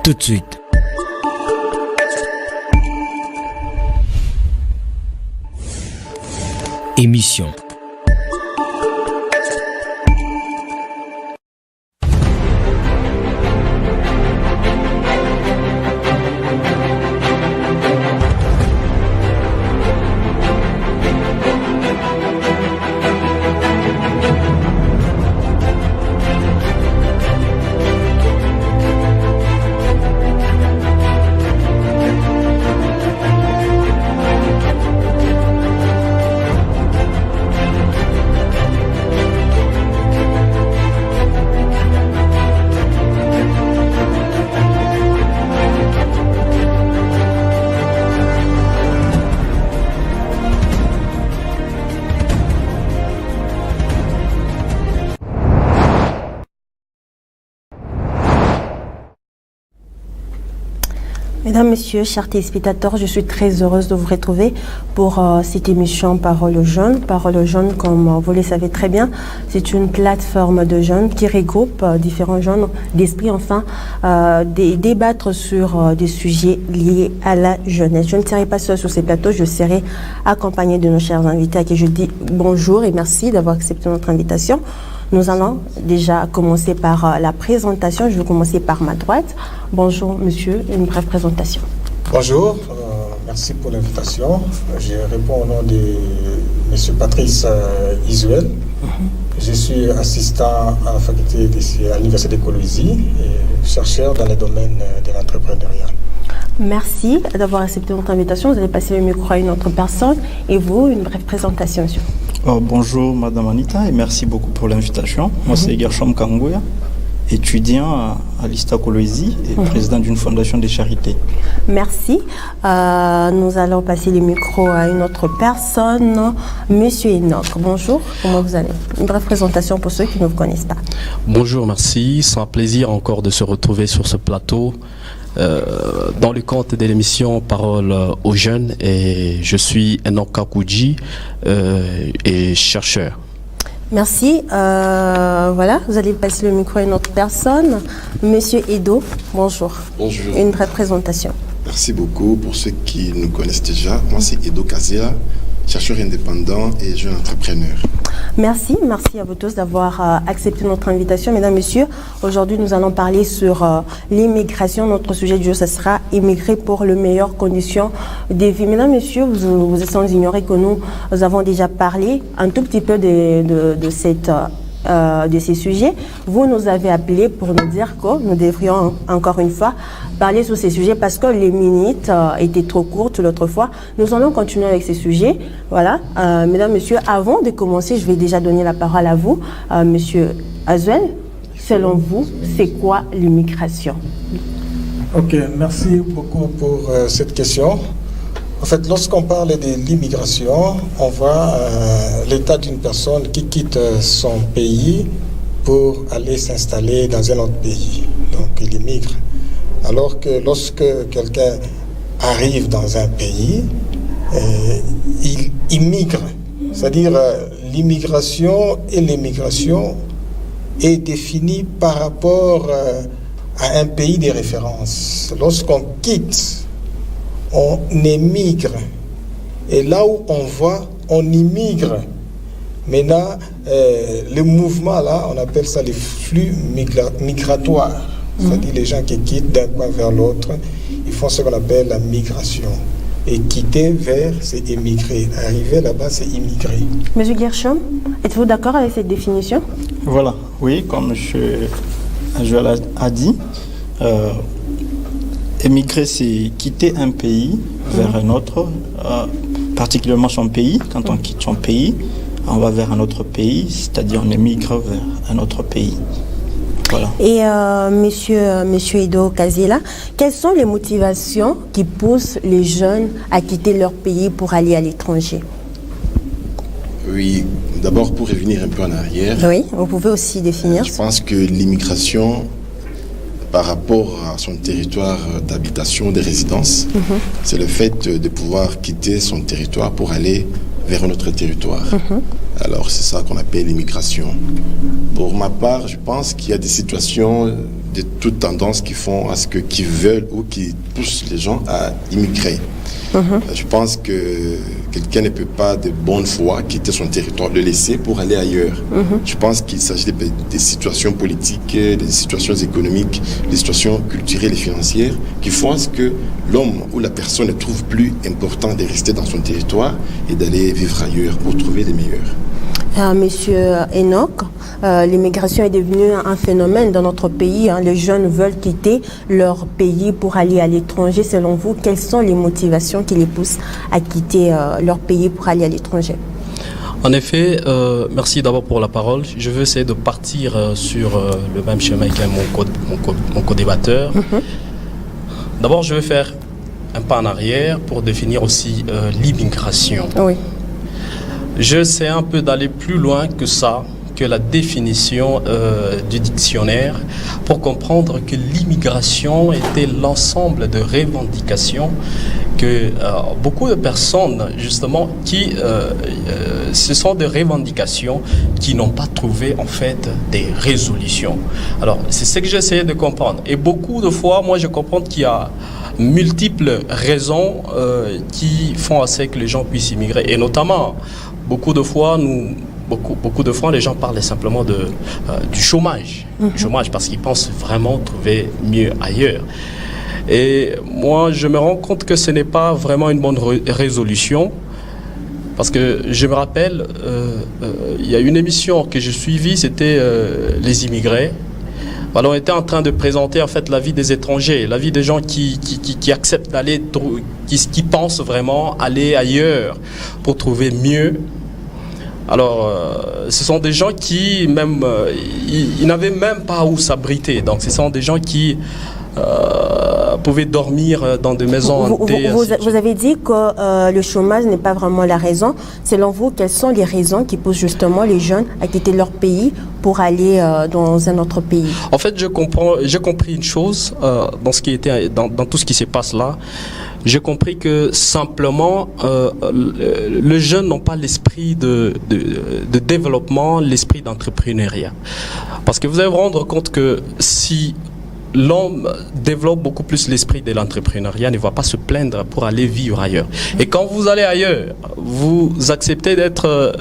Tout de suite. Émission. Mesdames, Messieurs, chers téléspectateurs, je suis très heureuse de vous retrouver pour cette émission Parole aux jeunes. Parole aux jeunes, comme vous le savez très bien, c'est une plateforme de jeunes qui regroupe différents jeunes d'esprit, enfin, débattre sur des sujets liés à la jeunesse. Je ne serai pas seule sur ces plateaux, je serai accompagnée de nos chers invités à qui je dis bonjour et merci d'avoir accepté notre invitation. Nous allons déjà commencer par la présentation. Je vais commencer par ma droite. Bonjour, monsieur, une brève présentation. Bonjour, merci pour l'invitation. Je réponds au nom de monsieur Patrice Isuel. Je suis assistant à la faculté à l'Université de Colosie et chercheur dans le domaine de l'entrepreneuriat. Merci d'avoir accepté notre invitation. Vous allez passer le micro à une autre personne. Et vous, une brève présentation, monsieur. Bonjour Madame Anita et merci beaucoup pour l'invitation. Moi c'est Gershom Kangouya, étudiant à l'ISTA Colosie et président d'une fondation de charité. Merci. Nous allons passer le micro à une autre personne, Monsieur Enoch. Bonjour, comment vous allez? Une brève présentation pour ceux qui ne vous connaissent pas. Bonjour, merci. C'est un plaisir encore de se retrouver sur ce plateau. Dans le cadre de l'émission Parole aux jeunes, et je suis Enoch Kakouji et chercheur. Merci. Voilà, vous allez passer le micro à une autre personne. Monsieur Edo, bonjour. Bonjour. Une brève présentation. Merci beaucoup. Pour ceux qui nous connaissent déjà, moi c'est Edo Kazia, chercheur indépendant et jeune entrepreneur. Merci à vous tous d'avoir accepté notre invitation. Mesdames, Messieurs, aujourd'hui nous allons parler sur l'immigration. Notre sujet du jour, ce sera immigrer pour les meilleures conditions de vie. Mesdames, Messieurs, vous êtes sans ignorer que nous avons déjà parlé un tout petit peu de ces sujets. Vous nous avez appelé pour nous dire que nous devrions encore une fois parler sur ces sujets parce que les minutes étaient trop courtes l'autre fois. Nous allons continuer avec ces sujets. Voilà. Mesdames, Messieurs, avant de commencer, je vais déjà donner la parole à vous. Monsieur Azuel, selon vous, c'est quoi l'immigration? Ok, merci beaucoup pour cette question. En fait, lorsqu'on parle de l'immigration, on voit l'état d'une personne qui quitte son pays pour aller s'installer dans un autre pays. Donc, il immigre. Alors que lorsque quelqu'un arrive dans un pays, il immigre. C'est-à-dire, l'immigration et l'émigration est définie par rapport à un pays de référence. Lorsqu'on quitte, on émigre. Et là où on va, on immigre. Maintenant, le mouvement là, on appelle ça les flux migratoires. C'est-à-dire les gens qui quittent d'un point vers l'autre, ils font ce qu'on appelle la migration. Et quitter vers, c'est émigrer. Arriver là-bas, c'est immigrer. Monsieur Gershom, êtes-vous d'accord avec cette définition? Voilà, oui, comme M. Azuel a dit, émigrer, c'est quitter un pays vers un autre, particulièrement son pays. Quand on quitte son pays, on va vers un autre pays, c'est-à-dire on émigre vers un autre pays. Voilà. Et monsieur Edo Kazila, quelles sont les motivations qui poussent les jeunes à quitter leur pays pour aller à l'étranger? Oui, d'abord pour revenir un peu en arrière. Oui, vous pouvez aussi définir. Je pense que l'immigration, par rapport à son territoire d'habitation, de résidence, c'est le fait de pouvoir quitter son territoire pour aller vers un autre territoire. Alors c'est ça qu'on appelle l'immigration. Pour ma part, je pense qu'il y a des situations de toutes tendances qui veulent ou qui poussent les gens à immigrer. Je pense que quelqu'un ne peut pas de bonne foi quitter son territoire, le laisser pour aller ailleurs. Je pense qu'il s'agit des situations politiques, des situations économiques, des situations culturelles et financières qui font à ce que l'homme ou la personne ne trouve plus important de rester dans son territoire et d'aller vivre ailleurs pour trouver les meilleurs. Monsieur Enoch, l'immigration est devenue un phénomène dans notre pays. Les jeunes veulent quitter leur pays pour aller à l'étranger. Selon vous, quelles sont les motivations qui les poussent à quitter leur pays pour aller à l'étranger? En effet, merci d'abord pour la parole. Je veux essayer de partir sur le même chemin que mon co-débatteur. D'abord, je vais faire un pas en arrière pour définir aussi l'immigration. Oui. J'essaie un peu d'aller plus loin que ça, que la définition du dictionnaire, pour comprendre que l'immigration était l'ensemble de revendications que beaucoup de personnes, justement, ce sont des revendications qui n'ont pas trouvé, en fait, des résolutions. Alors, c'est ce que j'essayais de comprendre. Et beaucoup de fois, moi, je comprends qu'il y a multiples raisons qui font à ce que les gens puissent immigrer. Et notamment, beaucoup de fois, les gens parlent simplement du chômage. Du chômage parce qu'ils pensent vraiment trouver mieux ailleurs. Et moi, je me rends compte que ce n'est pas vraiment une bonne résolution. Parce que je me rappelle, il y a une émission que j'ai suivie, c'était Les immigrés. Alors, on était en train de présenter en fait la vie des étrangers, la vie des gens qui acceptent d'aller, qui pensent vraiment aller ailleurs pour trouver mieux. Alors, ce sont des gens qui même, ils n'avaient même pas où s'abriter. Donc, ce sont des gens qui pouvaient dormir dans des maisons hantées. Vous avez dit que le chômage n'est pas vraiment la raison. Selon vous, quelles sont les raisons qui poussent justement les jeunes à quitter leur pays pour aller dans un autre pays? En fait, j'ai compris une chose dans tout ce qui se passe là. J'ai compris que simplement, les jeunes n'ont pas l'esprit de développement, l'esprit d'entrepreneuriat. Parce que vous allez vous rendre compte que si l'homme développe beaucoup plus l'esprit de l'entrepreneuriat, ne va pas se plaindre pour aller vivre ailleurs. Et quand vous allez ailleurs, vous acceptez d'être,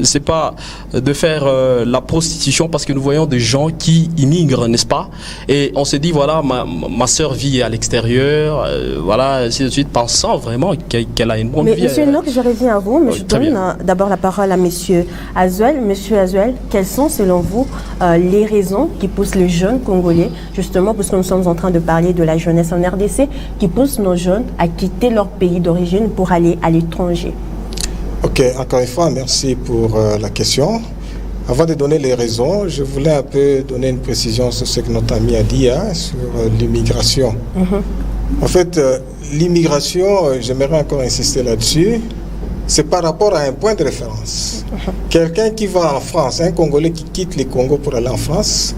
c'est pas de faire la prostitution, parce que nous voyons des gens qui immigrent, n'est-ce pas? Et on se dit, voilà, ma sœur vit à l'extérieur, voilà, ainsi de suite, pensant vraiment qu'elle a une bonne vie. Monsieur Enoch, je reviens à vous, mais je donne d'abord la parole à Monsieur Azuel. Monsieur Azuel, quelles sont selon vous les raisons qui poussent les jeunes Congolais, justement, parce que nous sommes en train de parler de la jeunesse en RDC, qui pousse nos jeunes à quitter leur pays d'origine pour aller à l'étranger? Ok, encore une fois, merci pour la question. Avant de donner les raisons, je voulais un peu donner une précision sur ce que notre ami a dit sur l'immigration. En fait, l'immigration, j'aimerais encore insister là-dessus, c'est par rapport à un point de référence. Quelqu'un qui va en France, un Congolais qui quitte le Congo pour aller en France,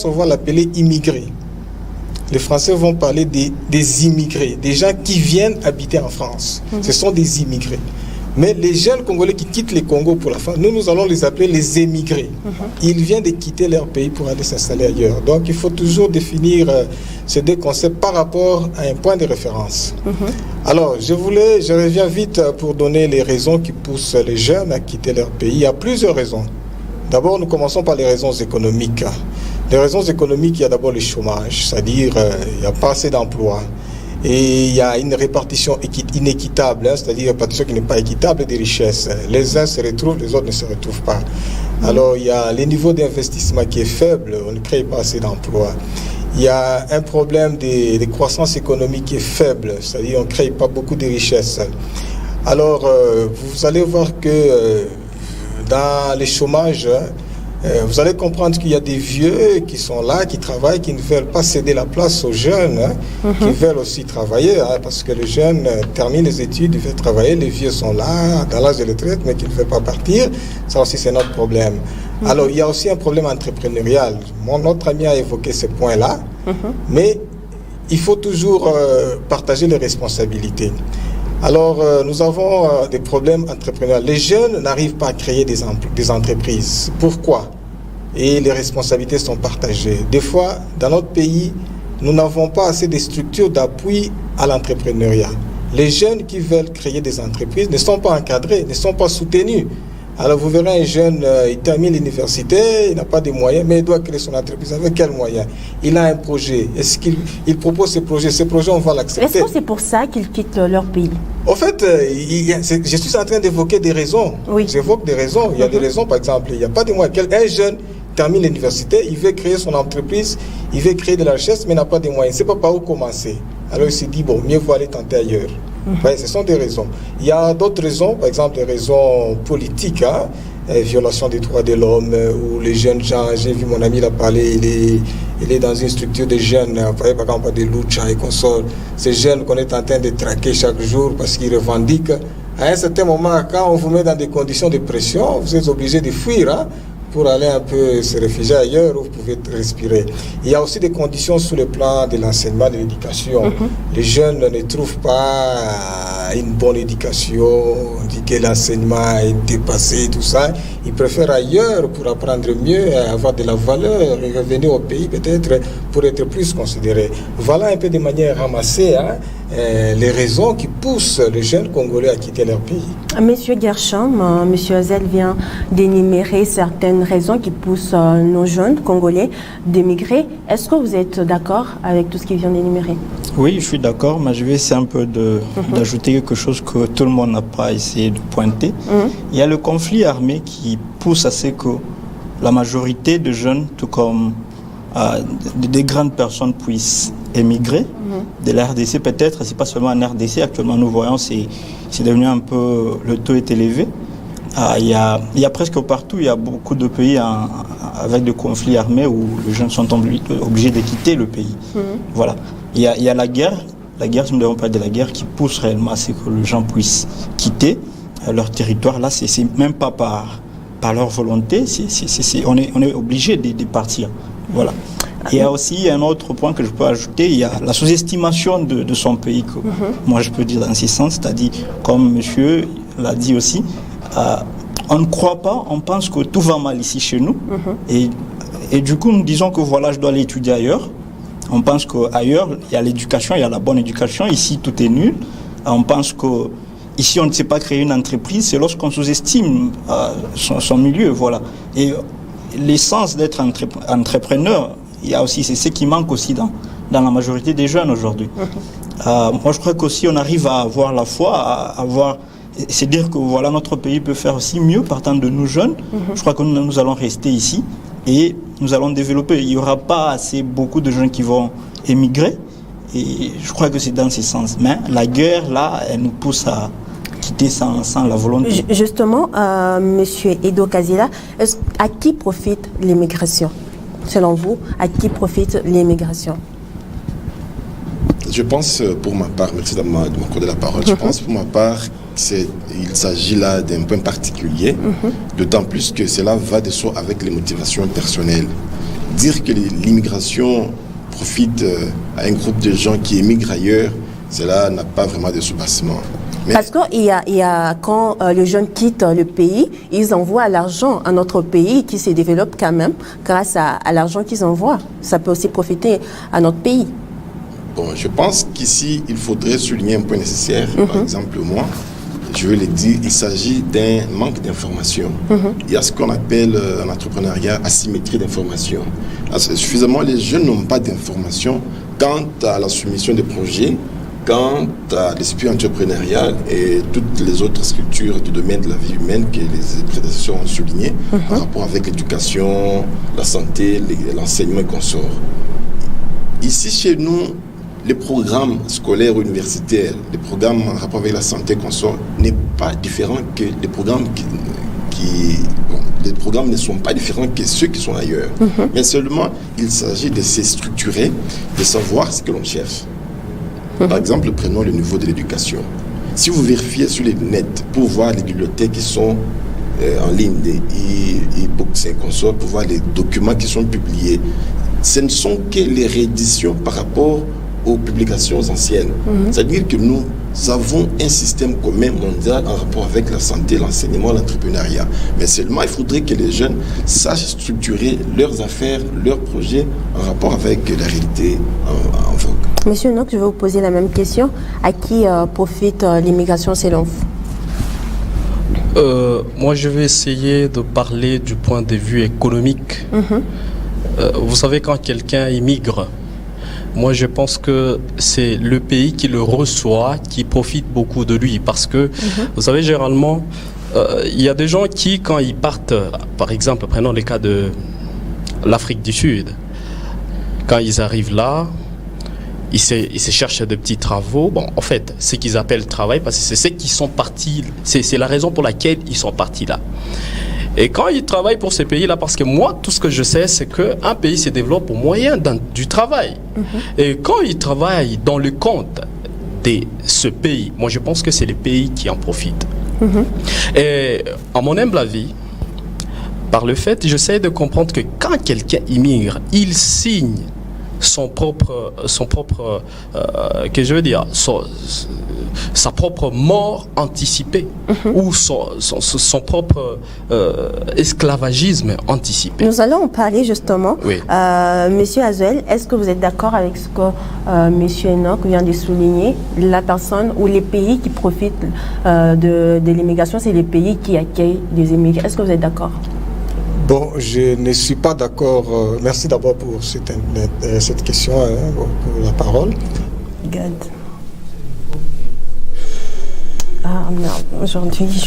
on va l'appeler immigré. Les Français vont parler des immigrés, des gens qui viennent habiter en France. Ce sont des immigrés. Mais les jeunes Congolais qui quittent le Congo pour la France, nous allons les appeler les émigrés. Ils viennent de quitter leur pays pour aller s'installer ailleurs. Donc il faut toujours définir ces deux concepts par rapport à un point de référence. Alors je reviens vite pour donner les raisons qui poussent les jeunes à quitter leur pays. Il y a plusieurs raisons. D'abord, nous commençons par les raisons économiques. Les raisons économiques, il y a d'abord le chômage, c'est-à-dire il n'y a pas assez d'emplois. Et il y a une répartition inéquitable, c'est-à-dire une répartition qui n'est pas équitable des richesses. Les uns se retrouvent, les autres ne se retrouvent pas. Alors il y a le niveau d'investissement qui est faible, on ne crée pas assez d'emplois. Il y a un problème de croissance économique qui est faible, c'est-à-dire on ne crée pas beaucoup de richesses. Alors vous allez voir que dans les chômages, vous allez comprendre qu'il y a des vieux qui sont là, qui travaillent, qui ne veulent pas céder la place aux jeunes, qui veulent aussi travailler, parce que les jeunes terminent les études, ils veulent travailler, les vieux sont là, dans l'âge de retraite, mais qui ne veulent pas partir. Ça aussi, c'est notre problème. Alors, il y a aussi un problème entrepreneurial. Notre ami a évoqué ce point-là, mais il faut toujours partager les responsabilités. Alors, nous avons des problèmes entrepreneuriaux. Les jeunes n'arrivent pas à créer des entreprises. Pourquoi? et les responsabilités sont partagées. Des fois, dans notre pays, nous n'avons pas assez de structures d'appui à l'entrepreneuriat. Les jeunes qui veulent créer des entreprises ne sont pas encadrés, ne sont pas soutenus. Alors vous verrez un jeune, il termine l'université, il n'a pas de moyens, mais il doit créer son entreprise. Avec quels moyens? Il a un projet. Est-ce qu'il propose ses projets? Ces projets, on va l'accepter. Est-ce que c'est pour ça qu'ils quittent leur pays? En fait, je suis en train d'évoquer des raisons. Oui. J'évoque des raisons. Il y a des raisons, par exemple, il n'y a pas de moyens. Un jeune termine l'université, il veut créer son entreprise, il veut créer de la richesse, mais n'a pas de moyens. Il ne sait pas par où commencer. Alors il se dit, bon, mieux vaut aller tenter ailleurs. Ouais, ce sont des raisons. Il y a d'autres raisons, par exemple des raisons politiques, violation des droits de l'homme, où les jeunes gens, j'ai vu mon ami l'a parlé, il est dans une structure de jeunes, par exemple des lucha et consorts. Ces jeunes qu'on est en train de traquer chaque jour parce qu'ils revendiquent. À un certain moment, quand on vous met dans des conditions de pression, vous êtes obligé de fuir, pour aller un peu se réfugier ailleurs où vous pouvez respirer. Il y a aussi des conditions sur le plan de l'enseignement, de l'éducation. Les jeunes ne trouvent pas une bonne éducation, on dit que l'enseignement est dépassé, tout ça. Ils préfèrent ailleurs pour apprendre mieux, avoir de la valeur et revenir au pays peut-être pour être plus considérés. Voilà un peu de manière ramassée les raisons qui poussent les jeunes Congolais à quitter leur pays. Monsieur Gershom, Monsieur Azel vient d'énumérer certaines raisons qui poussent nos jeunes Congolais d'émigrer. Est-ce que vous êtes d'accord avec tout ce qu'il vient d'énumérer? Oui, je suis d'accord, mais je vais essayer un peu d'ajouter quelque chose que tout le monde n'a pas essayé de pointer. Il y a le conflit armé qui pousse à ce que la majorité de jeunes, tout comme des grandes personnes, puissent émigrer de la RDC. Peut-être, c'est pas seulement en RDC, actuellement nous voyons, c'est devenu un peu, le taux est élevé. Il y a presque partout, il y a beaucoup de pays avec des conflits armés où les jeunes sont obligés de quitter le pays. Voilà. Il y a la guerre, si nous devons parler de la guerre, qui pousse réellement à ce que les gens puissent quitter leur territoire. Là, c'est même pas par leur volonté, on est obligé de partir. Voilà. Il y a aussi un autre point que je peux ajouter, il y a la sous-estimation de son pays, que moi je peux dire dans ce sens, c'est-à-dire, comme monsieur l'a dit aussi, on ne croit pas, on pense que tout va mal ici chez nous, et du coup nous disons que voilà, je dois aller étudier ailleurs. On pense qu'ailleurs, il y a l'éducation, il y a la bonne éducation, ici tout est nul. On pense que ici on ne sait pas créer une entreprise, c'est lorsqu'on sous-estime son milieu, voilà. Et l'essence d'être entrepreneur, il y a aussi, c'est ce qui manque aussi dans la majorité des jeunes aujourd'hui. Moi, je crois qu'aussi on arrive à avoir la foi, c'est dire que voilà, notre pays peut faire aussi mieux partant de nous jeunes. Je crois que nous allons rester ici et nous allons développer. Il n'y aura pas beaucoup de jeunes qui vont émigrer et je crois que c'est dans ce sens. Mais la guerre, là, elle nous pousse à quitter sans la volonté. Justement, Monsieur Edo Kazila, à qui profite l'immigration? Selon vous, à qui profite l'immigration? Je pense pour ma part, merci de m'accorder la parole, je pense pour ma part il s'agit là d'un point particulier, d'autant plus que cela va de soi avec les motivations personnelles. Dire que l'immigration profite à un groupe de gens qui émigrent ailleurs, cela n'a pas vraiment de soubassement. Parce que quand les jeunes quittent le pays, ils envoient l'argent à notre pays qui se développe quand même grâce à l'argent qu'ils envoient. Ça peut aussi profiter à notre pays. Bon, je pense qu'ici, il faudrait souligner un point nécessaire. Par exemple, moi, je veux le dire, il s'agit d'un manque d'information. Il y a ce qu'on appelle en entrepreneuriat asymétrie d'information. Suffisamment, les jeunes n'ont pas d'information quant à la soumission des projets, quant à l'esprit entrepreneurial et toutes les autres structures du domaine de la vie humaine que les prédécesseurs ont soulignées en rapport avec l'éducation, la santé, l'enseignement et consorts. Ici, chez nous, les programmes scolaires ou universitaires, les programmes en rapport avec la santé consorts n'est pas différent que les programmes les programmes ne sont pas différents que ceux qui sont ailleurs. Mais seulement, il s'agit de se structurer, de savoir ce que l'on cherche. Par exemple, prenons le niveau de l'éducation. Si vous vérifiez sur les net pour voir les bibliothèques qui sont en ligne, des e-books et consorts, pour voir les documents qui sont publiés, ce ne sont que les rééditions par rapport aux publications anciennes. C'est-à-dire que nous avons un système commun mondial en rapport avec la santé, l'enseignement, l'entrepreneuriat. Mais seulement, il faudrait que les jeunes sachent structurer leurs affaires, leurs projets en rapport avec la réalité en vogue. Monsieur Enoch, je vais vous poser la même question. À qui profite l'immigration selon vous? Moi, je vais essayer de parler du point de vue économique. Vous savez, quand quelqu'un immigre, moi, je pense que c'est le pays qui le reçoit qui profite beaucoup de lui. Parce que, vous savez, généralement, il y a des gens qui, quand ils partent, par exemple, prenons le cas de l'Afrique du Sud, quand ils arrivent là, ils se cherchent de petits travaux. Bon, en fait, ce qu'ils appellent travail, parce que c'est ceux qui sont partis, c'est la raison pour laquelle ils sont partis là. Et quand ils travaillent pour ces pays-là, parce que moi, tout ce que je sais, c'est qu'un pays se développe au moyen du travail. Et quand ils travaillent dans le compte de ce pays, moi, je pense que c'est les pays qui en profitent. Et à mon humble avis, par le fait, j'essaie de comprendre que quand quelqu'un immigre, il signe sa propre mort anticipée ou son propre esclavagisme anticipé. Nous allons en parler justement. Oui. Monsieur Azuel, est-ce que vous êtes d'accord avec ce que Monsieur Enoch vient de souligner? La personne ou les pays qui profitent de l'immigration, c'est les pays qui accueillent des immigrés. Est-ce que vous êtes d'accord? Bon, je ne suis pas d'accord. Merci d'abord pour cette question, pour la parole. God. Ah merde, aujourd'hui je...